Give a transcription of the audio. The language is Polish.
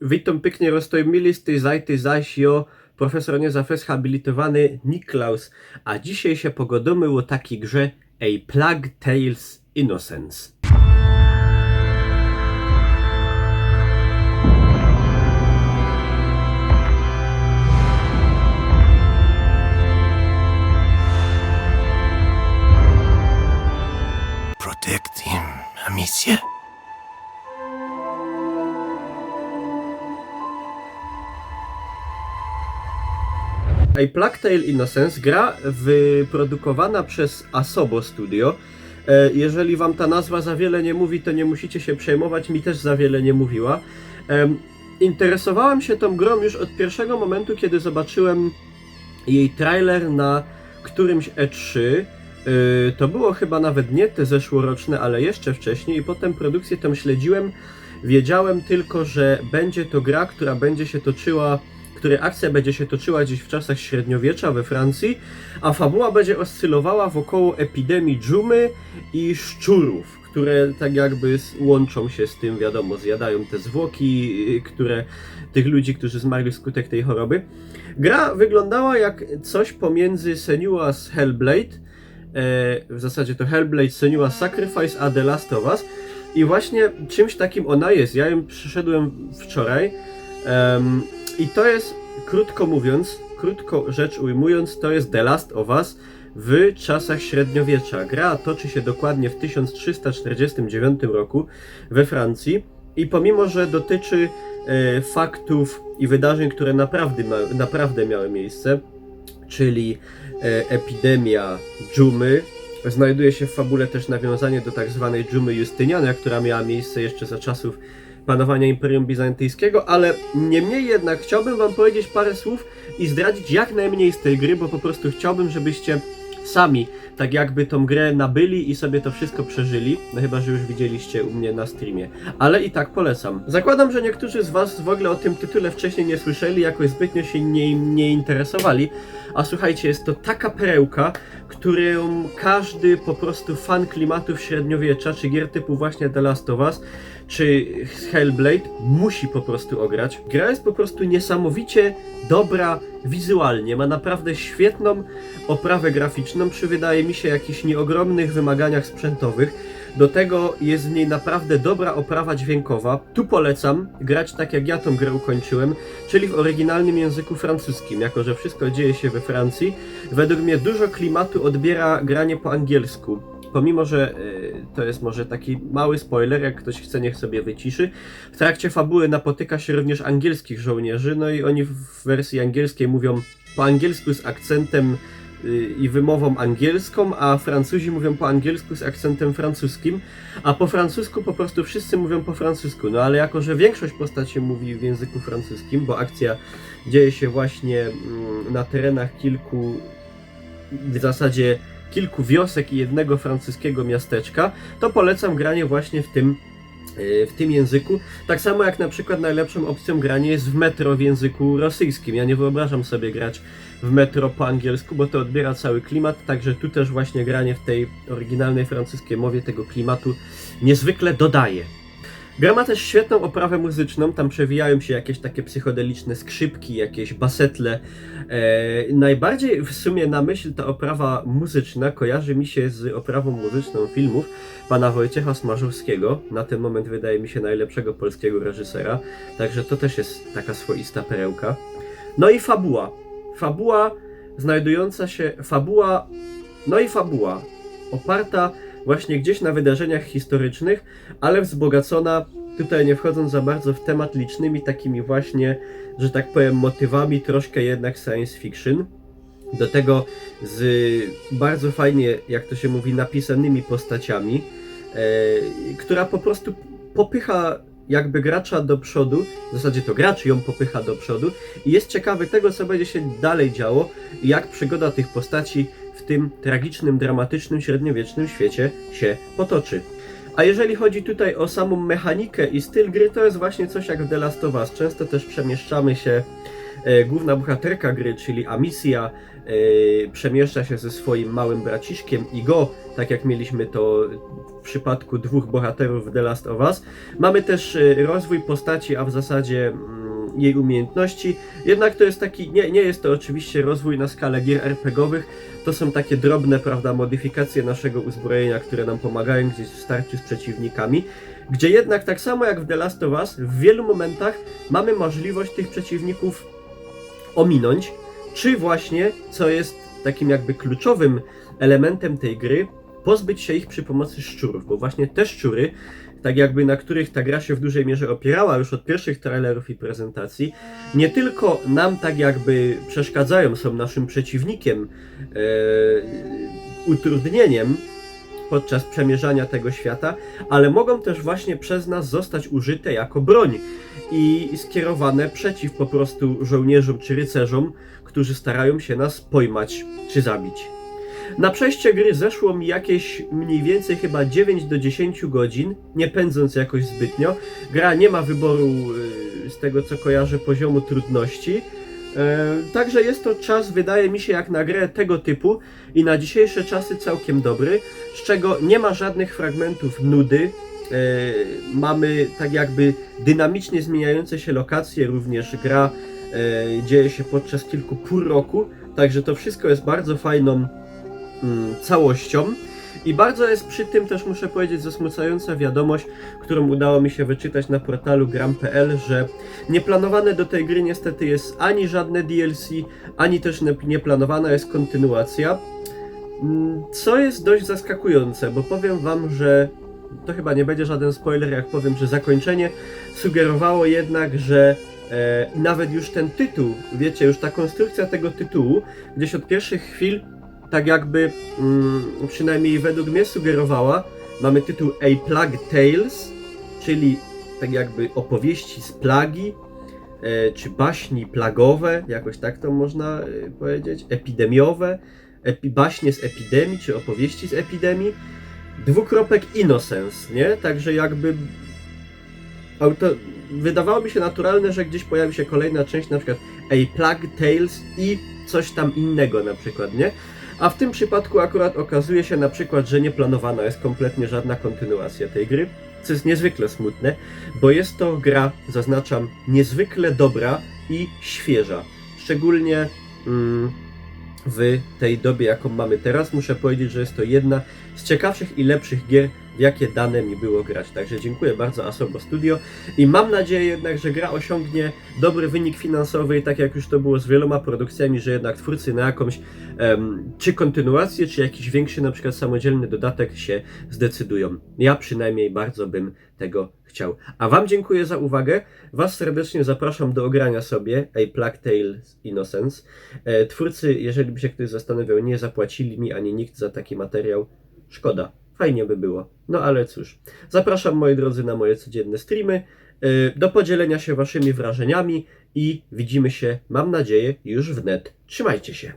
Witam pięknie rozstojmili z tej zajty zaś jo profesor niezafes habilitowany Niklaus, a dzisiaj się pogodomy o takiej grze A Plague Tales Innocence. Protect him, amicie. A Plague Tale Innocence, gra wyprodukowana przez Asobo Studio. Jeżeli wam ta nazwa za wiele nie mówi, to nie musicie się przejmować, mi też za wiele nie mówiła. Interesowałem się tą grą już od pierwszego momentu, kiedy zobaczyłem jej trailer na którymś E3. To było chyba nawet nie te zeszłoroczne, ale jeszcze wcześniej, i potem produkcję tą śledziłem. Wiedziałem tylko, że będzie to gra, która będzie się toczyła, której akcja będzie się toczyła gdzieś w czasach średniowiecza we Francji, a fabuła będzie oscylowała wokoło epidemii dżumy i szczurów, które tak jakby łączą się z tym, wiadomo, zjadają te zwłoki, tych ludzi, którzy zmarli wskutek tej choroby. Gra wyglądała jak coś pomiędzy Senua's Hellblade, w zasadzie to Hellblade, Senua's Sacrifice, a The Last of Us. I właśnie czymś takim ona jest. Ja ją przyszedłem wczoraj i to jest, krótko mówiąc, krótko rzecz ujmując, to jest The Last of Us w czasach średniowiecza. Gra toczy się dokładnie w 1349 roku we Francji i pomimo, że dotyczy faktów i wydarzeń, które naprawdę miały miejsce, czyli epidemia dżumy, znajduje się w fabule też nawiązanie do tak zwanej dżumy Justyniana, która miała miejsce jeszcze za czasów panowania Imperium Bizantyjskiego, ale niemniej jednak chciałbym wam powiedzieć parę słów i zdradzić jak najmniej z tej gry, bo po prostu chciałbym, żebyście sami tak jakby tą grę nabyli i sobie to wszystko przeżyli, no chyba, że już widzieliście u mnie na streamie, ale i tak polecam. Zakładam, że niektórzy z was w ogóle o tym tytule wcześniej nie słyszeli, jakoś zbytnio się nie interesowali, a słuchajcie, jest to taka perełka, którą każdy po prostu fan klimatów średniowiecza, czy gier typu właśnie The Last of Us, czy Hellblade musi po prostu ograć. Gra jest po prostu niesamowicie dobra wizualnie, ma naprawdę świetną oprawę graficzną przy, wydaje mi się, jakichś nieogromnych wymaganiach sprzętowych. Do tego jest w niej naprawdę dobra oprawa dźwiękowa. Tu polecam grać tak jak ja tą grę ukończyłem, czyli w oryginalnym języku francuskim, jako że wszystko dzieje się we Francji. Według mnie dużo klimatu odbiera granie po angielsku. Pomimo, że to jest może taki mały spoiler, jak ktoś chce, niech sobie wyciszy. W trakcie fabuły napotyka się również angielskich żołnierzy, no i oni w wersji angielskiej mówią po angielsku z akcentem i wymową angielską, a Francuzi mówią po angielsku z akcentem francuskim, a po francusku po prostu wszyscy mówią po francusku. No ale jako że większość postaci mówi w języku francuskim, bo akcja dzieje się właśnie na terenach w zasadzie kilku wiosek i jednego francuskiego miasteczka, to polecam granie właśnie w tym języku. Tak samo jak na przykład najlepszą opcją granie jest w Metro w języku rosyjskim. Ja nie wyobrażam sobie grać w Metro po angielsku, bo to odbiera cały klimat, także tu też właśnie granie w tej oryginalnej francuskiej mowie tego klimatu niezwykle dodaje. Gra ma też świetną oprawę muzyczną, tam przewijają się jakieś takie psychodeliczne skrzypki, jakieś basetle. Najbardziej w sumie na myśl ta oprawa muzyczna kojarzy mi się z oprawą muzyczną filmów pana Wojciecha Smarzowskiego, na ten moment wydaje mi się najlepszego polskiego reżysera, także to też jest taka swoista perełka. No i fabuła. Fabuła oparta właśnie gdzieś na wydarzeniach historycznych, ale wzbogacona, tutaj nie wchodząc za bardzo w temat, licznymi takimi właśnie, że tak powiem, motywami troszkę jednak science fiction. Do tego z bardzo fajnie, jak to się mówi, napisanymi postaciami, która po prostu popycha jakby gracza do przodu, w zasadzie to gracz ją popycha do przodu i jest ciekawy tego, co będzie się dalej działo i jak przygoda tych postaci w tym tragicznym, dramatycznym, średniowiecznym świecie się potoczy. A jeżeli chodzi tutaj o samą mechanikę i styl gry, to jest właśnie coś jak w The Last of Us. Często też przemieszczamy się Główna bohaterka gry, czyli Amicia, przemieszcza się ze swoim małym braciszkiem Igo, tak jak mieliśmy to w przypadku dwóch bohaterów w The Last of Us. Mamy też rozwój postaci, a w zasadzie jej umiejętności. Jednak to jest taki, nie jest to oczywiście rozwój na skalę gier RPGowych, to są takie drobne, prawda, modyfikacje naszego uzbrojenia, które nam pomagają gdzieś w starciu z przeciwnikami, gdzie jednak tak samo jak w The Last of Us, w wielu momentach mamy możliwość tych przeciwników ominąć, czy właśnie, co jest takim jakby kluczowym elementem tej gry, pozbyć się ich przy pomocy szczurów, bo właśnie te szczury, tak jakby na których ta gra się w dużej mierze opierała już od pierwszych trailerów i prezentacji, nie tylko nam tak jakby przeszkadzają, są naszym przeciwnikiem, utrudnieniem podczas przemierzania tego świata, ale mogą też właśnie przez nas zostać użyte jako broń i skierowane przeciw po prostu żołnierzom czy rycerzom, którzy starają się nas pojmać czy zabić. Na przejście gry zeszło mi jakieś mniej więcej chyba 9 do 10 godzin, nie pędząc jakoś zbytnio. Gra nie ma wyboru, z tego co kojarzę, poziomu trudności. Także jest to czas, wydaje mi się, jak na grę tego typu i na dzisiejsze czasy całkiem dobry, z czego nie ma żadnych fragmentów nudy. Mamy tak jakby dynamicznie zmieniające się lokacje, również gra dzieje się podczas kilku pół roku, także to wszystko jest bardzo fajną całością. I bardzo jest przy tym też, muszę powiedzieć, zasmucająca wiadomość, którą udało mi się wyczytać na portalu gram.pl, że nieplanowane do tej gry niestety jest ani żadne DLC, ani też nieplanowana jest kontynuacja, co jest dość zaskakujące, bo powiem wam, że to chyba nie będzie żaden spoiler, jak powiem, że zakończenie sugerowało jednak, że nawet już ten tytuł, wiecie, już ta konstrukcja tego tytułu, gdzieś od pierwszych chwil tak jakby, przynajmniej według mnie sugerowała, mamy tytuł A Plague Tales, czyli tak jakby opowieści z plagi, czy baśni plagowe, jakoś tak to można powiedzieć, epidemiowe, baśnie z epidemii, czy opowieści z epidemii, Innocence, nie? Także jakby wydawało mi się naturalne, że gdzieś pojawi się kolejna część, na przykład A Plague Tales i coś tam innego na przykład, nie? A w tym przypadku akurat okazuje się na przykład, że nie planowana jest kompletnie żadna kontynuacja tej gry, co jest niezwykle smutne, bo jest to gra, zaznaczam, niezwykle dobra i świeża. Szczególnie w tej dobie, jaką mamy teraz, muszę powiedzieć, że jest to jedna z ciekawszych i lepszych gier, w jakie dane mi było grać. Także dziękuję bardzo Asobo Studio i mam nadzieję jednak, że gra osiągnie dobry wynik finansowy i tak jak już to było z wieloma produkcjami, że jednak twórcy na jakąś czy kontynuację, czy jakiś większy na przykład samodzielny dodatek się zdecydują. Ja przynajmniej bardzo bym tego chciał. A wam dziękuję za uwagę. Was serdecznie zapraszam do ogrania sobie A Plague Tales Innocence. Twórcy, jeżeli by się ktoś zastanawiał, nie zapłacili mi ani nikt za taki materiał. Szkoda. Fajnie by było. No ale cóż. Zapraszam, moi drodzy, na moje codzienne streamy, do podzielenia się waszymi wrażeniami i widzimy się, mam nadzieję, już wnet. Trzymajcie się.